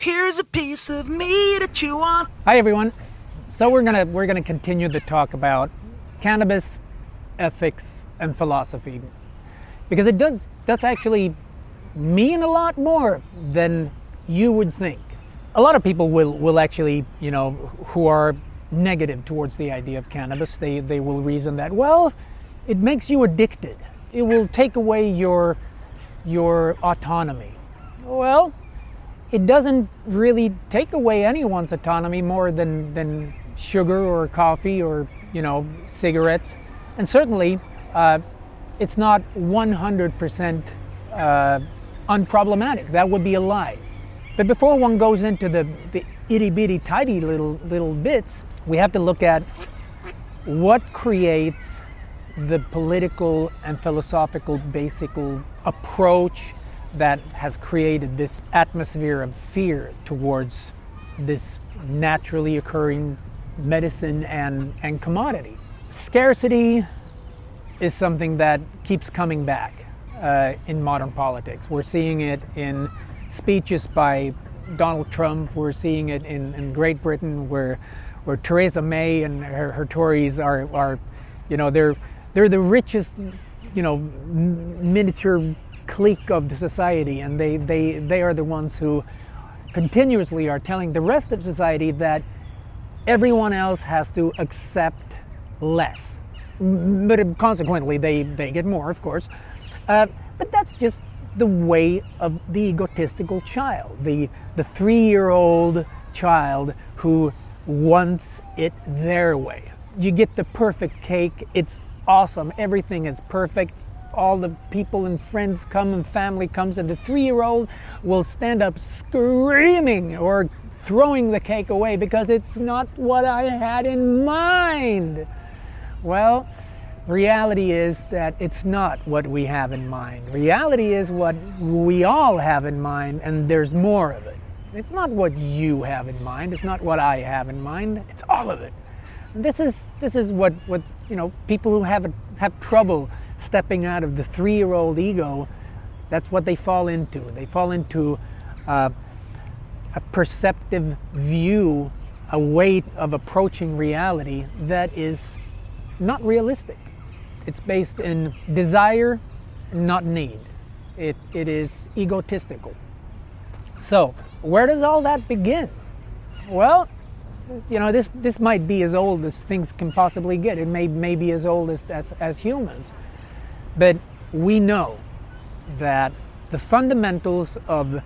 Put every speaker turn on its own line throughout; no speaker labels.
Here's a piece of me to chew on.
Hi everyone. So we're gonna continue to talk about cannabis, ethics, and philosophy, because it does actually mean a lot more than you would think. A lot of people will actually, who are negative towards the idea of cannabis, they will reason that, well, it makes you addicted. It will take away your autonomy. Well, it doesn't really take away anyone's autonomy more than sugar or coffee or cigarettes, and certainly it's not 100% unproblematic. That would be a lie. But before one goes into the itty bitty tidy little bits, we have to look at what creates the political and philosophical basic approach that has created this atmosphere of fear towards this naturally occurring medicine and commodity. Scarcity is something that keeps coming back in modern politics. We're seeing it in speeches by Donald Trump. We're seeing it in Great Britain, where Theresa May and her Tories are they're the richest miniature clique of the society, and they are the ones who continuously are telling the rest of society that everyone else has to accept less, but consequently they get more, of course. But that's just the way of the egotistical child, the 3-year-old child who wants it their way. You get the perfect cake, it's awesome, everything is perfect, all the people and friends come and family comes, and the 3-year-old will stand up screaming or throwing the cake away because it's not what I had in mind. Well, reality is that it's not what we have in mind. Reality is what we all have in mind, and there's more of it. It's not what you have in mind, it's not what I have in mind, it's all of it. And this is what people who have trouble stepping out of the 3-year-old ego, that's what they fall into. They fall into a perceptive view, a way of approaching reality that is not realistic. It's based in desire, not need. It is egotistical. So, where does all that begin? Well, this might be as old as things can possibly get. It may be as old as humans. But we know that the fundamentals of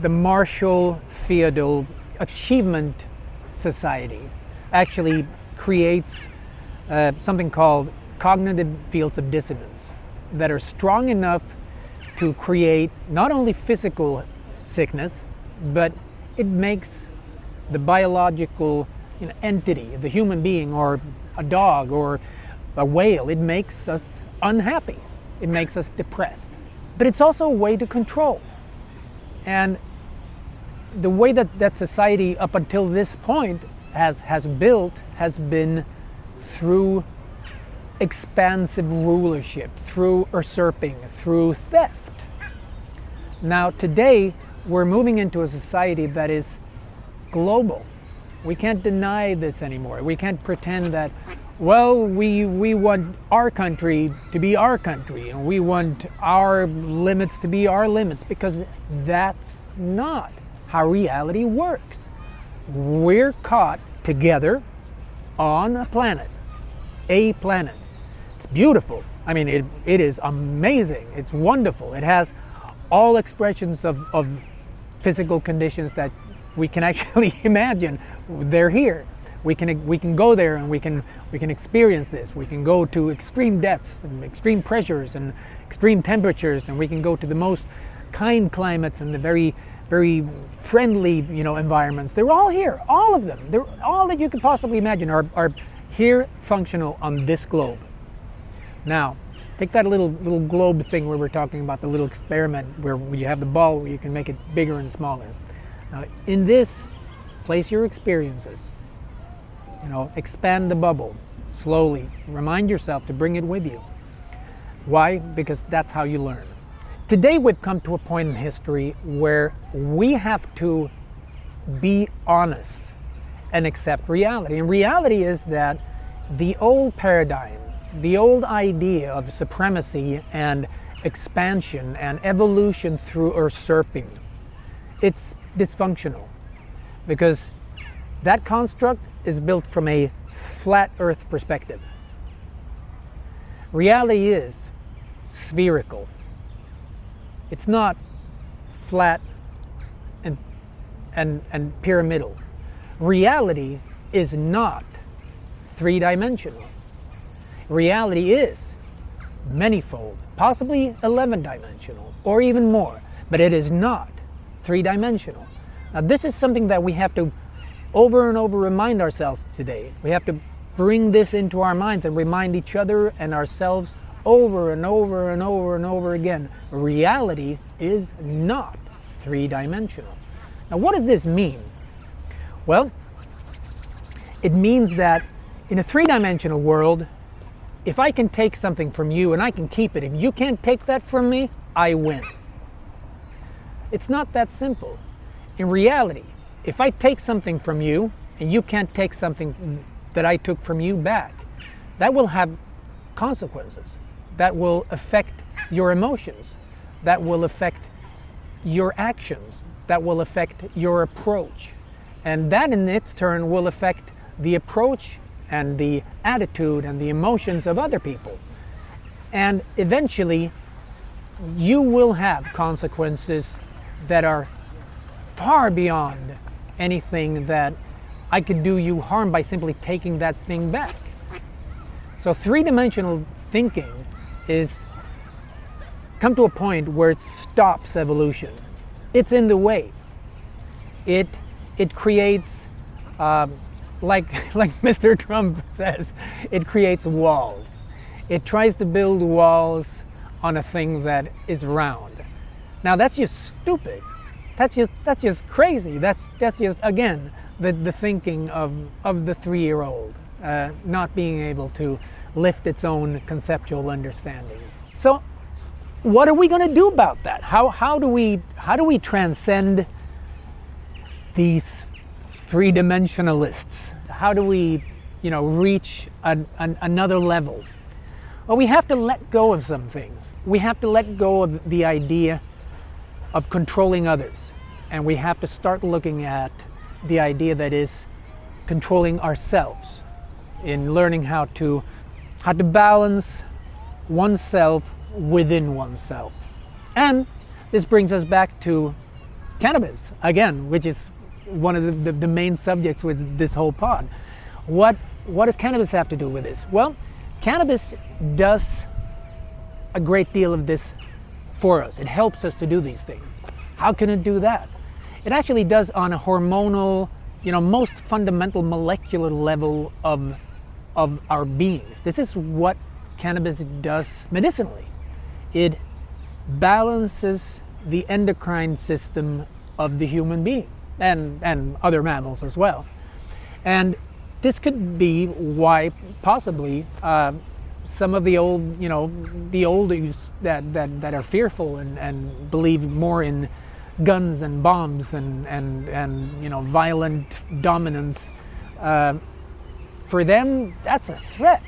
the martial feudal achievement society actually creates something called cognitive fields of dissonance that are strong enough to create not only physical sickness, but it makes the biological entity, the human being or a dog or a whale, it makes us unhappy. It makes us depressed. But it's also a way to control. And the way that society up until this point has built has been through expansive rulership, through usurping, through theft. Now today we're moving into a society that is global. We can't deny this anymore. We can't pretend that, well, we want our country to be our country and we want our limits to be our limits, because that's not how reality works. We're caught together on a planet. It's beautiful. I mean, it is amazing. It's wonderful. It has all expressions of physical conditions that we can actually imagine. They're here. We can go there and we can experience this. We can go to extreme depths and extreme pressures and extreme temperatures, and we can go to the most kind climates and the very, very friendly environments. They're all here, all of them. They're all that you could possibly imagine are here, functional on this globe. Now, take that little globe thing where we're talking about the little experiment where you have the ball where you can make it bigger and smaller. Now, in this, place your experiences. Expand the bubble slowly. Remind yourself to bring it with you. Why? Because that's how you learn. Today we've come to a point in history where we have to be honest and accept reality. And reality is that the old paradigm, the old idea of supremacy and expansion and evolution through usurping, it's dysfunctional, because that construct is built from a flat earth perspective. Reality is spherical. It's not flat and pyramidal. Reality is not three-dimensional. Reality is manyfold, possibly 11-dimensional or even more, but it is not three-dimensional. Now this is something that we have to over and over remind ourselves today. We have to bring this into our minds and remind each other and ourselves over and over and over and over again. Reality is not three-dimensional. Now what does this mean? Well, it means that in a three-dimensional world, if I can take something from you and I can keep it, if you can't take that from me, I win. It's not that simple. In reality, if I take something from you and you can't take something that I took from you back, that will have consequences. That will affect your emotions. That will affect your actions. That will affect your approach. And that in its turn will affect the approach and the attitude and the emotions of other people. And eventually, you will have consequences that are far beyond anything that I could do you harm by simply taking that thing back. So three-dimensional thinking is come to a point where it stops evolution. It's in the way. It creates, like Mr. Trump says, it creates walls. It tries to build walls on a thing that is round. Now that's just stupid. That's just crazy. That's just, again, the thinking of the 3-year-old not being able to lift its own conceptual understanding. So what are we going to do about that? How do we transcend these three-dimensionalists? How do we, reach another level? Well, we have to let go of some things. We have to let go of the idea of controlling others, and we have to start looking at the idea that is controlling ourselves, in learning how to balance oneself within oneself. And this brings us back to cannabis again, which is one of the main subjects with this whole pod. What does cannabis have to do with this? Well, cannabis does a great deal of this for us. It helps us to do these things. How can it do that? It actually does on a hormonal, most fundamental molecular level of our beings. This is what cannabis does medicinally. It balances the endocrine system of the human being and other mammals as well. And this could be why possibly some of the old, the oldies that are fearful and believe more in guns and bombs and violent dominance, for them that's a threat,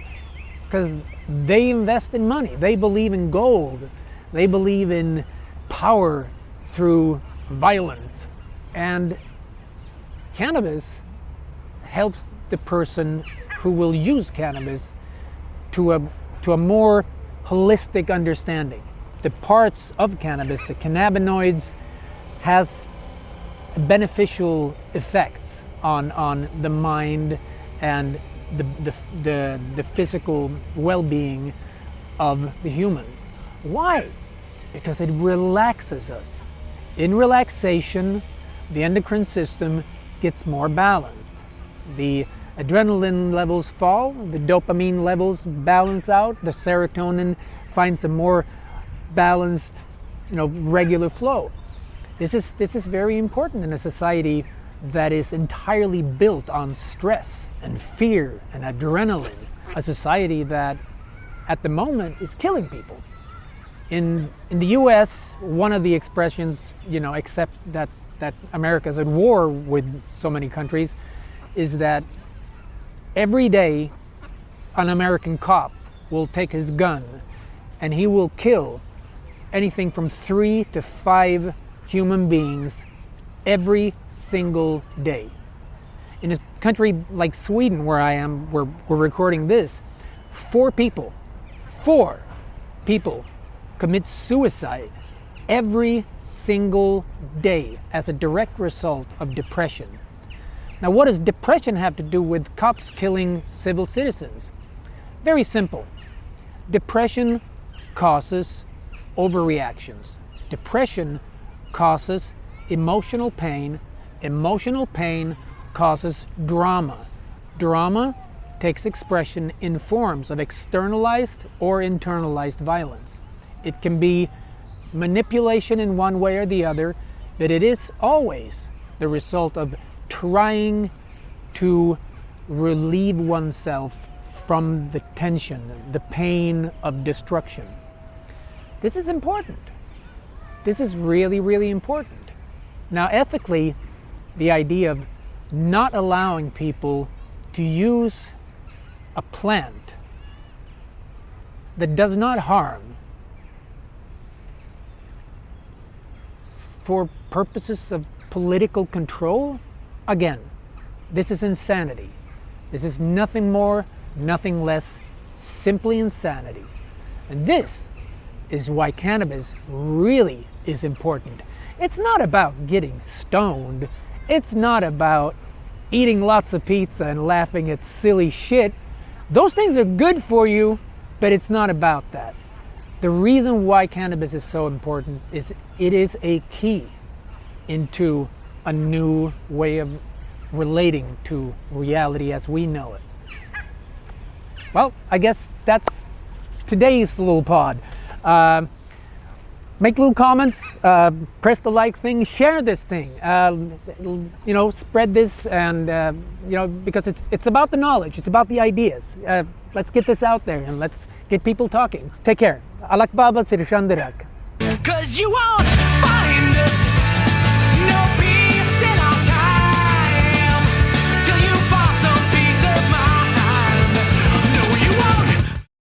because they invest in money. They believe in gold. They believe in power through violence. And cannabis helps the person who will use cannabis to a more holistic understanding. The parts of cannabis, the cannabinoids, has beneficial effects on the mind and the physical well-being of the human. Why? Because it relaxes us. In relaxation, the endocrine system gets more balanced. The adrenaline levels fall, the dopamine levels balance out, the serotonin finds a more balanced, regular flow. This is very important in a society that is entirely built on stress and fear and adrenaline, a society that at the moment is killing people. In the US, one of the expressions, except that that America's at war with so many countries is that every day an American cop will take his gun and he will kill anything from 3 to 5 human beings every single day. In a country like Sweden, where I am, where we're recording this, 4 people commit suicide every single day as a direct result of depression. Now, what does depression have to do with cops killing civil citizens? Very simple. Depression causes overreactions. Depression causes emotional pain. Emotional pain causes drama. Drama takes expression in forms of externalized or internalized violence. It can be manipulation in one way or the other, but it is always the result of trying to relieve oneself from the tension, the pain of destruction. This is important. This is really, really important. Now, ethically, the idea of not allowing people to use a plant that does not harm for purposes of political control, again, this is insanity. This is nothing more, nothing less, simply insanity. And this is why cannabis really is important. It's not about getting stoned. It's not about eating lots of pizza and laughing at silly shit. Those things are good for you, but it's not about that. The reason why cannabis is so important is it is a key into a new way of relating to reality as we know it. Well, I guess that's today's little pod. Make little comments, press the like thing, share this thing, spread this, and because it's about the knowledge, it's about the ideas. Let's get this out there and let's get people talking. Take care. Alak Baba Sirishandirak.
'Cause you want